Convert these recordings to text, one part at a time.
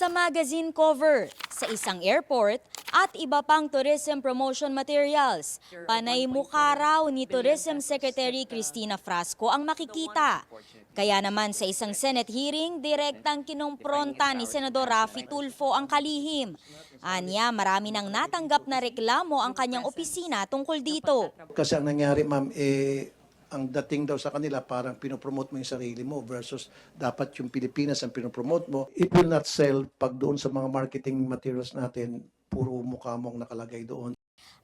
sa magazine cover, sa isang airport, at iba pang tourism promotion materials. Panay mukha raw ni Tourism Secretary Cristina Frasco ang makikita. Kaya naman sa isang Senate hearing, direktang kinumpronta ni Senador Raffy Tulfo ang kalihim. Anya, marami nang natanggap na reklamo ang kanyang opisina tungkol dito. Kasi ang nangyari, ma'am, ang dating daw sa kanila parang pinopromote mo yung sarili mo versus dapat yung Pilipinas ang pinopromote mo. It will not sell pag doon sa mga marketing materials natin, puro mukha mo ang nakalagay doon.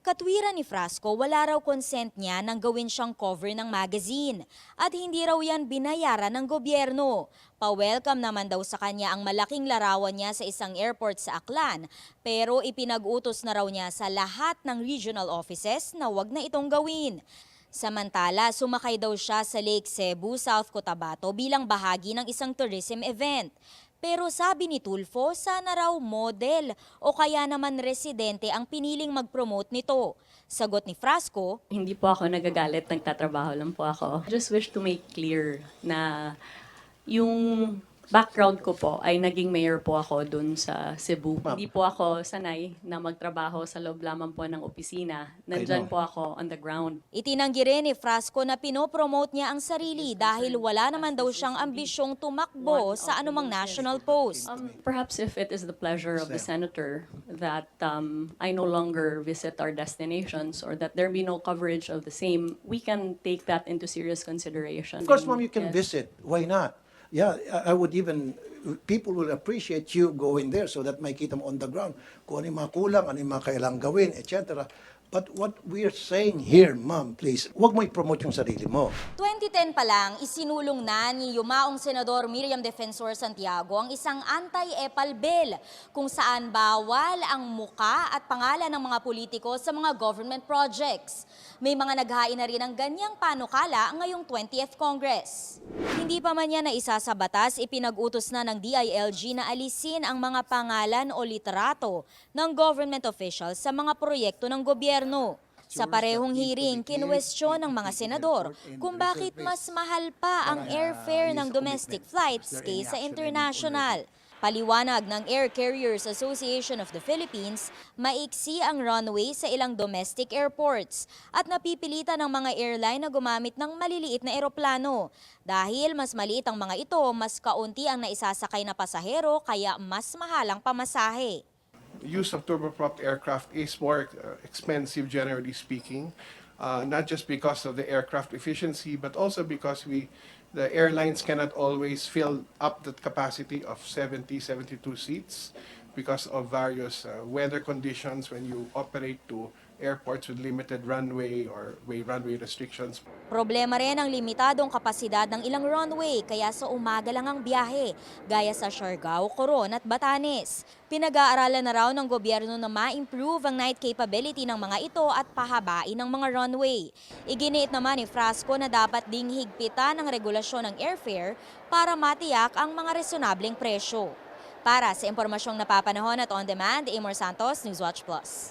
Katwiran ni Frasco, wala raw consent niya nang gawin siyang cover ng magazine at hindi raw yan binayaran ng gobyerno. Pa-welcome naman daw sa kanya ang malaking larawan niya sa isang airport sa Aklan, pero ipinag-utos na raw niya sa lahat ng regional offices na wag na itong gawin. Samantala, sumakay daw siya sa Lake Cebu, South Cotabato bilang bahagi ng isang tourism event. Pero sabi ni Tulfo, sana raw model o kaya naman residente ang piniling mag-promote nito. Sagot ni Frasco, hindi po ako nagagalit, nagtatrabaho lang po ako. I just wish to make clear na yung background ko po ay naging mayor po ako dun sa Cebu. Hindi po ako sanay na magtrabaho sa loob lamang po ng opisina. Nandyan po ako on the ground. Itinanggi rin ni Frasco na pinopromote niya ang sarili dahil wala naman daw siyang ambisyong tumakbo sa anumang national post. Perhaps if it is the pleasure of the senator that I no longer visit our destinations or that there be no coverage of the same, we can take that into serious consideration. Of course, ma'am, you Yes. can visit. Why not? Yeah, I would even, people will appreciate you going there so that makita mo on the ground kung ano yung mga kulang, ano yung mga kailangang gawin, etc. But what we're saying here, ma'am, please, huwag mo i-promote yung sarili mo. 2010 pa lang, isinulong na ni yumaong Senador Miriam Defensor Santiago ang isang anti-EPAL bill kung saan bawal ang muka at pangalan ng mga politiko sa mga government projects. May mga naghain na rin ng ganyang panukala ngayong 20th Congress. Hindi pa man yan na isa sa batas, ipinag-utos na ng DILG na alisin ang mga pangalan o litrato ng government officials sa mga proyekto ng gobyerno. Sa parehong hearing, kinwestiyon ng mga senador kung bakit mas mahal pa ang airfare ng domestic flights kaysa international. Paliwanag ng Air Carriers Association of the Philippines, maiksi ang runway sa ilang domestic airports at napipilitan ng mga airline na gumamit ng maliliit na eroplano. Dahil mas maliit ang mga ito, mas kaunti ang naisasakay na pasahero kaya mas mahal ang pamasahe. Use of turboprop aircraft is more expensive, generally speaking, not just because of the aircraft efficiency, but also because the airlines cannot always fill up the capacity of 72 seats because of various weather conditions when you operate to airports with limited runway or runway restrictions. Problema rin ang limitadong kapasidad ng ilang runway kaya sa umaga lang ang biyahe, gaya sa Siargao, Coron at Batanes. Pinag-aaralan na raw ng gobyerno na ma-improve ang night capability ng mga ito at pahabain ng mga runway. Iginiit naman ni Frasco na dapat ding higpitan ang regulasyon ng airfare para matiyak ang mga resonableng presyo. Para sa impormasyong napapanahon at on-demand, Amor Santos, Newswatch Plus.